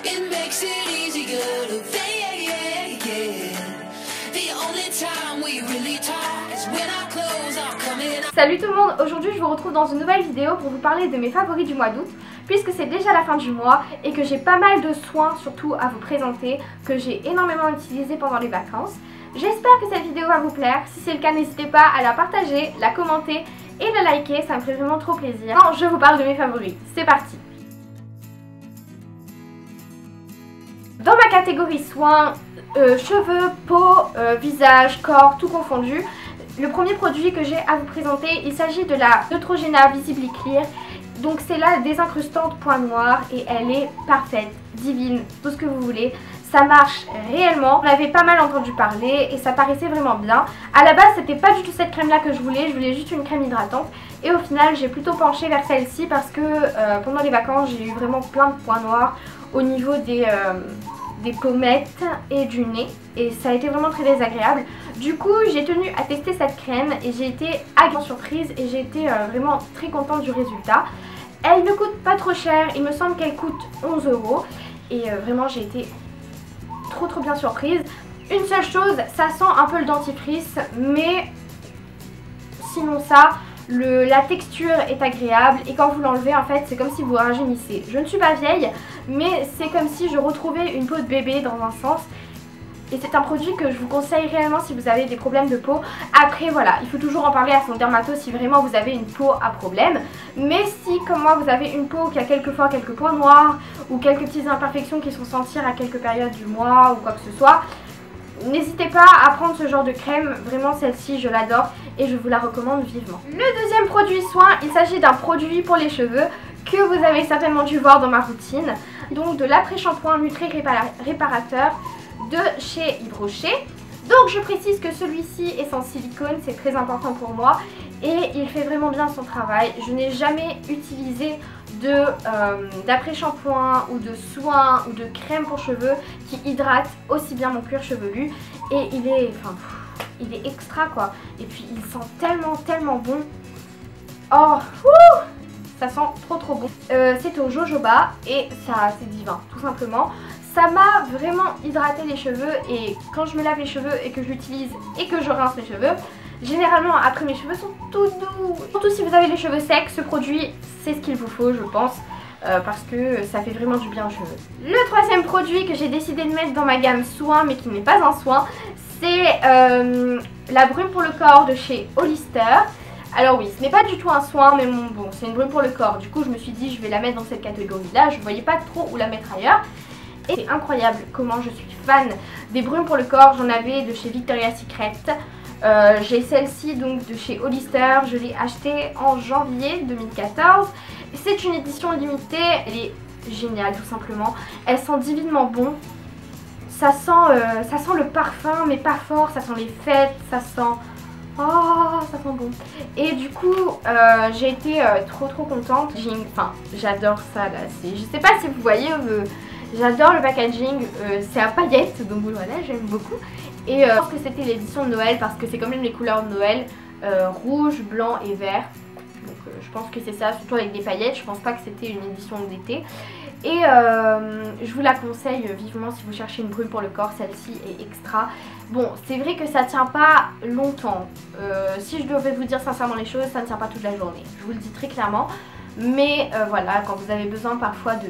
It makes it easier to fake. The only time we really talk is when our clothes are coming up. Salut tout le monde, aujourd'hui je vous retrouve dans une nouvelle vidéo pour vous parler de mes favoris du mois d'août, puisque c'est déjà la fin du mois et que j'ai pas mal de soins surtout à vous présenter, que j'ai énormément utilisé pendant les vacances. J'espère que cette vidéo va vous plaire. Si c'est le cas, n'hésitez pas à la partager, la commenter et la liker, ça me ferait vraiment trop plaisir. Quand je vous parle de mes favoris, c'est parti. Dans ma catégorie soins, cheveux, peau, visage, corps, tout confondu, le premier produit que j'ai à vous présenter, il s'agit de la Neutrogena Visibly Clear. Donc c'est la désincrustante point noir et elle est parfaite, divine, tout ce que vous voulez. Ça marche réellement, on avait pas mal entendu parler et ça paraissait vraiment bien. À la base c'était pas du tout cette crème là que je voulais juste une crème hydratante. Et au final j'ai plutôt penché vers celle-ci parce que pendant les vacances j'ai eu vraiment plein de points noirs au niveau des pommettes et du nez. Et ça a été vraiment très désagréable. Du coup j'ai tenu à tester cette crème et j'ai été agréablement surprise et j'ai été vraiment très contente du résultat. Elle ne coûte pas trop cher, il me semble qu'elle coûte 11 € et vraiment j'ai été trop bien surprise. Une seule chose, ça sent un peu le dentifrice, mais sinon ça, la texture est agréable et quand vous l'enlevez en fait c'est comme si vous rajeunissez. Je ne suis pas vieille, mais c'est comme si je retrouvais une peau de bébé dans un sens. Et c'est un produit que je vous conseille réellement si vous avez des problèmes de peau. Après voilà, il faut toujours en parler à son dermato si vraiment vous avez une peau à problème. Mais si comme moi vous avez une peau qui a quelquefois quelques points noirs ou quelques petites imperfections qui se font sentir à quelques périodes du mois ou quoi que ce soit, n'hésitez pas à prendre ce genre de crème. Vraiment celle-ci je l'adore et je vous la recommande vivement. Le deuxième produit soin, il s'agit d'un produit pour les cheveux que vous avez certainement dû voir dans ma routine. Donc de l'après-shampoing Nutri Réparateur de chez Yves Rocher. Donc je précise que celui-ci est sans silicone, c'est très important pour moi et il fait vraiment bien son travail. Je n'ai jamais utilisé d'après-shampoing ou de soin ou de crème pour cheveux qui hydrate aussi bien mon cuir chevelu et il est extra quoi. Et puis il sent tellement bon. Oh, ça sent trop bon. C'est au jojoba et ça c'est divin tout simplement. Ça m'a vraiment hydraté les cheveux et quand je me lave les cheveux et que je l'utilise et que je rince mes cheveux, généralement après mes cheveux sont tout doux. Surtout si vous avez les cheveux secs, ce produit c'est ce qu'il vous faut je pense parce que ça fait vraiment du bien aux cheveux. Le troisième produit que j'ai décidé de mettre dans ma gamme soin mais qui n'est pas un soin, c'est la brume pour le corps de chez Hollister. Alors oui, ce n'est pas du tout un soin mais bon c'est une brume pour le corps. Du coup je me suis dit je vais la mettre dans cette catégorie là, je ne voyais pas trop où la mettre ailleurs. Et c'est incroyable comment je suis fan des brumes pour le corps. J'en avais de chez Victoria's Secret. J'ai celle-ci donc de chez Hollister. Je l'ai achetée en janvier 2014. C'est une édition limitée. Elle est géniale tout simplement. Elle sent divinement bon. Ça sent le parfum mais pas fort. Ça sent les fêtes. Ça sent... Oh, ça sent bon. Et du coup, j'ai été trop contente. Enfin, j'adore ça là. Je sais pas si vous voyez... J'adore le packaging, c'est à paillettes, donc voilà, j'aime beaucoup. Et je pense que c'était l'édition de Noël parce que c'est quand même les couleurs de Noël, rouge, blanc et vert. Donc je pense que c'est ça, surtout avec des paillettes, je pense pas que c'était une édition d'été. Et je vous la conseille vivement si vous cherchez une brume pour le corps, celle-ci est extra. Bon, c'est vrai que ça tient pas longtemps, si je devais vous dire sincèrement les choses, ça ne tient pas toute la journée, je vous le dis très clairement. Mais voilà, quand vous avez besoin parfois de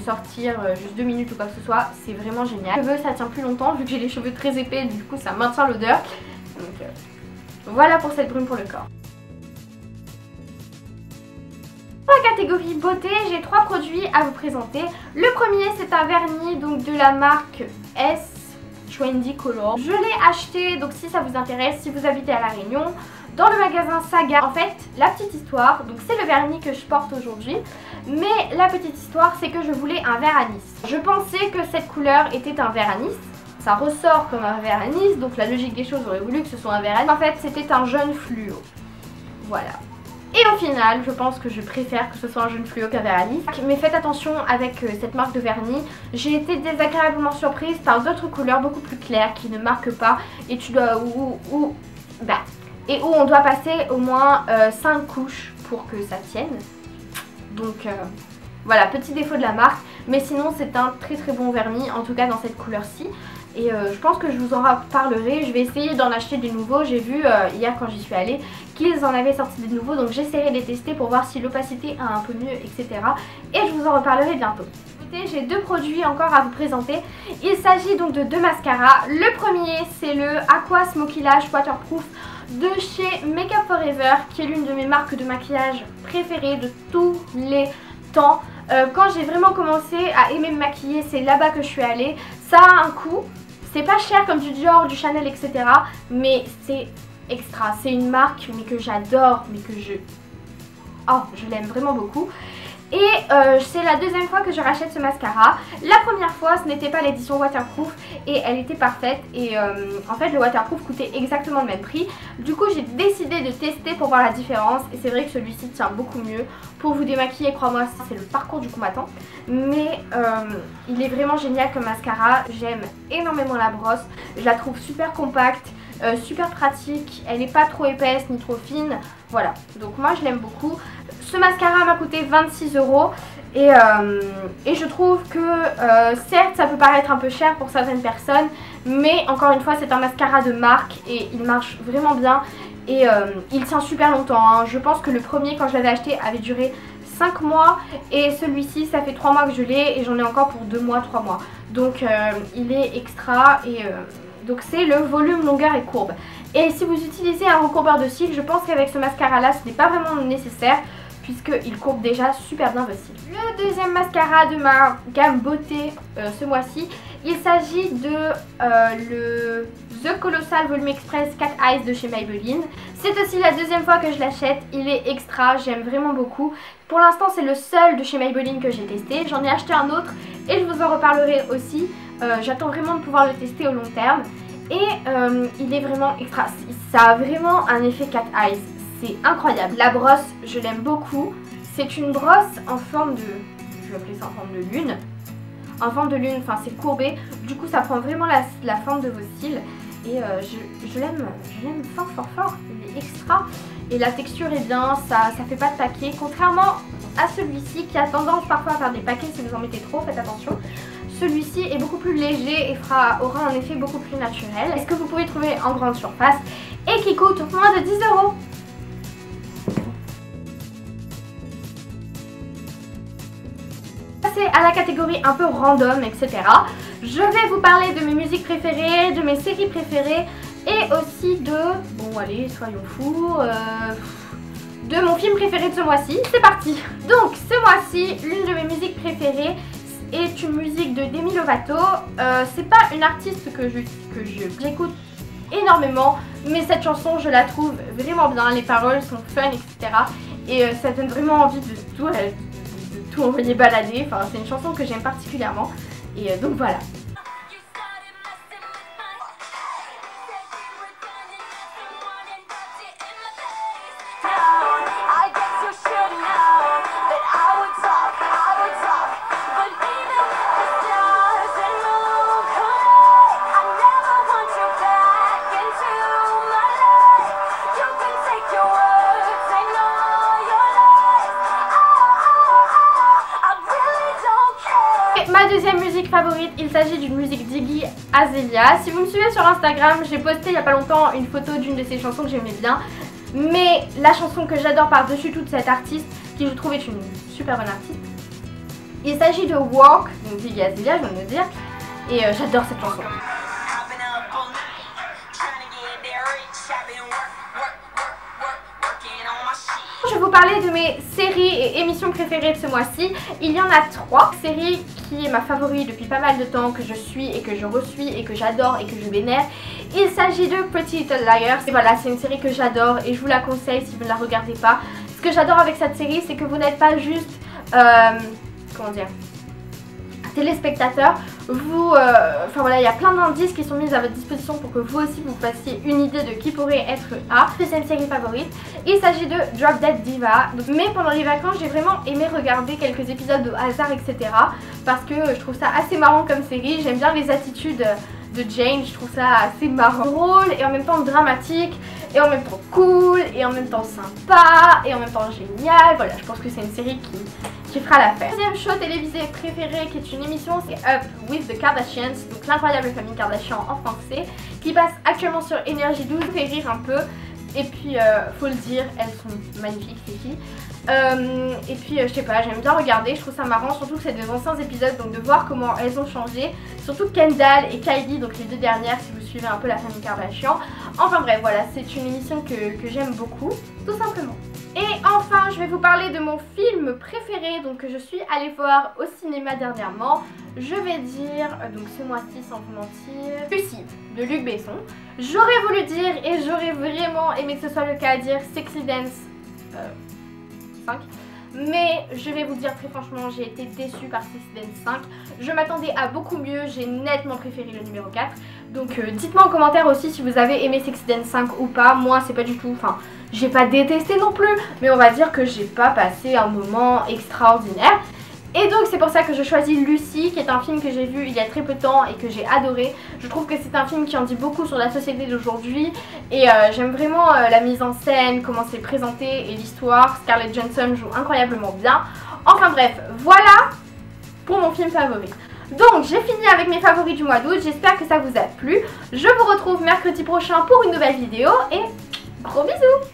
sortir juste 2 minutes ou quoi que ce soit, c'est vraiment génial. Les cheveux ça tient plus longtemps vu que j'ai les cheveux très épais, du coup ça maintient l'odeur. Donc voilà pour cette brume pour le corps. Pour la catégorie beauté, j'ai 3 produits à vous présenter. Le premier c'est un vernis donc de la marque S Trendy Color. Je l'ai acheté, donc si ça vous intéresse, si vous habitez à La Réunion, dans le magasin Saga. En fait, la petite histoire, donc c'est le vernis que je porte aujourd'hui, mais la petite histoire c'est que je voulais un vert anis. Je pensais que cette couleur était un vert anis, ça ressort comme un vert anis, donc la logique des choses aurait voulu que ce soit un vert anis. En fait c'était un jaune fluo, voilà. Et au final, je pense que je préfère que ce soit un jaune fluo qu'un vert anis. Mais faites attention avec cette marque de vernis. J'ai été désagréablement surprise par d'autres couleurs beaucoup plus claires qui ne marquent pas et tu dois et où on doit passer au moins 5 couches pour que ça tienne. Donc voilà, petit défaut de la marque. mais sinon c'est un très très bon vernis, en tout cas dans cette couleur-ci. Et je pense que je vous en reparlerai. Je vais essayer d'en acheter des nouveaux. J'ai vu hier quand j'y suis allée qu'ils en avaient sorti des nouveaux, donc j'essaierai de les tester pour voir si l'opacité a un peu mieux, etc. Et je vous en reparlerai bientôt. Écoutez, j'ai deux produits encore à vous présenter. Il s'agit donc de deux mascaras. Le premier, c'est le Aqua Smoky Lash Waterproof de chez Makeup Forever, qui est l'une de mes marques de maquillage préférées de tous les temps. Quand j'ai vraiment commencé à aimer me maquiller, c'est là-bas que je suis allée. Ça a un coût. C'est pas cher comme du Dior, du Chanel, etc. Mais c'est extra. C'est une marque mais que j'adore, mais que je l'aime vraiment beaucoup. Et c'est la deuxième fois que je rachète ce mascara. La première fois, ce n'était pas l'édition waterproof et elle était parfaite. Et en fait, le waterproof coûtait exactement le même prix. Du coup, j'ai décidé de tester pour voir la différence. Et c'est vrai que celui-ci tient beaucoup mieux. Pour vous démaquiller, crois-moi, c'est le parcours du combattant. Mais il est vraiment génial comme mascara. J'aime énormément la brosse. Je la trouve super compacte. Super pratique, elle n'est pas trop épaisse ni trop fine, voilà, donc moi je l'aime beaucoup. Ce mascara m'a coûté 26 € et je trouve que certes ça peut paraître un peu cher pour certaines personnes, mais encore une fois c'est un mascara de marque et il marche vraiment bien et il tient super longtemps, hein. Je pense que le premier quand je l'avais acheté avait duré 5 mois et celui-ci ça fait 3 mois que je l'ai et j'en ai encore pour 2 mois, 3 mois, donc il est extra et... donc c'est le volume, longueur et courbe. Et si vous utilisez un recourbeur de cils, je pense qu'avec ce mascara là ce n'est pas vraiment nécessaire puisqu'il courbe déjà super bien vos cils. Le deuxième mascara de ma gamme beauté ce mois-ci, il s'agit de le The Colossal Volume Express Cat Eyes de chez Maybelline. C'est aussi la deuxième fois que je l'achète, il est extra, j'aime vraiment beaucoup. Pour l'instant c'est le seul de chez Maybelline que j'ai testé, j'en ai acheté un autre et je vous en reparlerai aussi. J'attends vraiment de pouvoir le tester au long terme et il est vraiment extra, ça a vraiment un effet cat eyes, c'est incroyable. La brosse je l'aime beaucoup, c'est une brosse en forme de, je vais appeler ça en forme de lune, enfin c'est courbé, du coup ça prend vraiment la forme de vos cils et je l'aime fort, il est extra et la texture est bien, ça fait pas de paquet, contrairement à celui-ci qui a tendance parfois à faire des paquets si vous en mettez trop, faites attention. Celui-ci est beaucoup plus léger et aura un effet beaucoup plus naturel. Est-ce que vous pouvez trouver en grande surface et qui coûte moins de 10 €. Passer à la catégorie un peu random, etc. Je vais vous parler de mes musiques préférées, de mes séries préférées et aussi de, bon allez soyons fous, de mon film préféré de ce mois-ci. C'est parti. Donc ce mois-ci, l'une de mes musiques préférées est une musique de Demi Lovato. C'est pas une artiste que j'écoute énormément, mais cette chanson je la trouve vraiment bien, les paroles sont fun, etc. Et ça donne vraiment envie de tout envoyer balader, enfin c'est une chanson que j'aime particulièrement et donc voilà. Ma deuxième musique favorite, il s'agit d'une musique d'Iggy Azalea. Si vous me suivez sur Instagram, j'ai posté il n'y a pas longtemps une photo d'une de ses chansons que j'aimais bien. Mais la chanson que j'adore par-dessus toute cette artiste, qui je trouve est une super bonne artiste, il s'agit de Walk, donc d'Iggy Azalea, je viens de le dire, et j'adore cette chanson. Je vais vous parler de mes séries et émissions préférées de ce mois-ci. Il y en a 3. Série qui est ma favorite depuis pas mal de temps, que je suis et que je resuis et que j'adore et que je vénère. Il s'agit de Pretty Little Liars. Et voilà, c'est une série que j'adore et je vous la conseille si vous ne la regardez pas. Ce que j'adore avec cette série, c'est que vous n'êtes pas juste... comment dire, téléspectateurs, enfin voilà, il y a plein d'indices qui sont mis à votre disposition pour que vous aussi vous fassiez une idée de qui pourrait être A. Deuxième série favorite, il s'agit de Drop Dead Diva. Mais pendant les vacances, j'ai vraiment aimé regarder quelques épisodes de hasard, etc. Parce que je trouve ça assez marrant comme série. J'aime bien les attitudes de Jane. Je trouve ça assez marrant, drôle et en même temps dramatique et en même temps cool et en même temps sympa et en même temps génial. Voilà, je pense que c'est une série qui fera l'affaire. Deuxième show télévisé préféré qui est une émission, c'est Up with the Kardashians, donc l'incroyable famille Kardashian en français, qui passe actuellement sur Énergie 12, fait rire un peu. Et puis faut le dire, elles sont magnifiques ces filles. Et puis je sais pas, j'aime bien regarder, je trouve ça marrant, surtout que c'est des anciens épisodes, donc de voir comment elles ont changé. Surtout Kendall et Kylie, donc les deux dernières si vous suivez un peu la famille Kardashian. Enfin bref, voilà, c'est une émission que j'aime beaucoup, tout simplement. Et enfin, je vais vous parler de mon film préféré, donc que je suis allée voir au cinéma dernièrement. Je vais dire, donc ce mois-ci sans vous mentir, Lucie de Luc Besson. J'aurais voulu dire, et j'aurais vraiment aimé que ce soit le cas, dire Sexy Dance 5. Mais je vais vous dire très franchement, j'ai été déçue par Sexy Dance 5. Je m'attendais à beaucoup mieux, j'ai nettement préféré le numéro 4. Donc dites-moi en commentaire aussi si vous avez aimé Sexy Dance 5 ou pas. Moi c'est pas du tout, enfin j'ai pas détesté non plus, mais on va dire que j'ai pas passé un moment extraordinaire. Et donc c'est pour ça que je choisis Lucie, qui est un film que j'ai vu il y a très peu de temps et que j'ai adoré. Je trouve que c'est un film qui en dit beaucoup sur la société d'aujourd'hui. Et j'aime vraiment la mise en scène, comment c'est présenté et l'histoire. Scarlett Johansson joue incroyablement bien. Enfin bref, voilà pour mon film favori. Donc j'ai fini avec mes favoris du mois d'août, j'espère que ça vous a plu. Je vous retrouve mercredi prochain pour une nouvelle vidéo et gros bisous.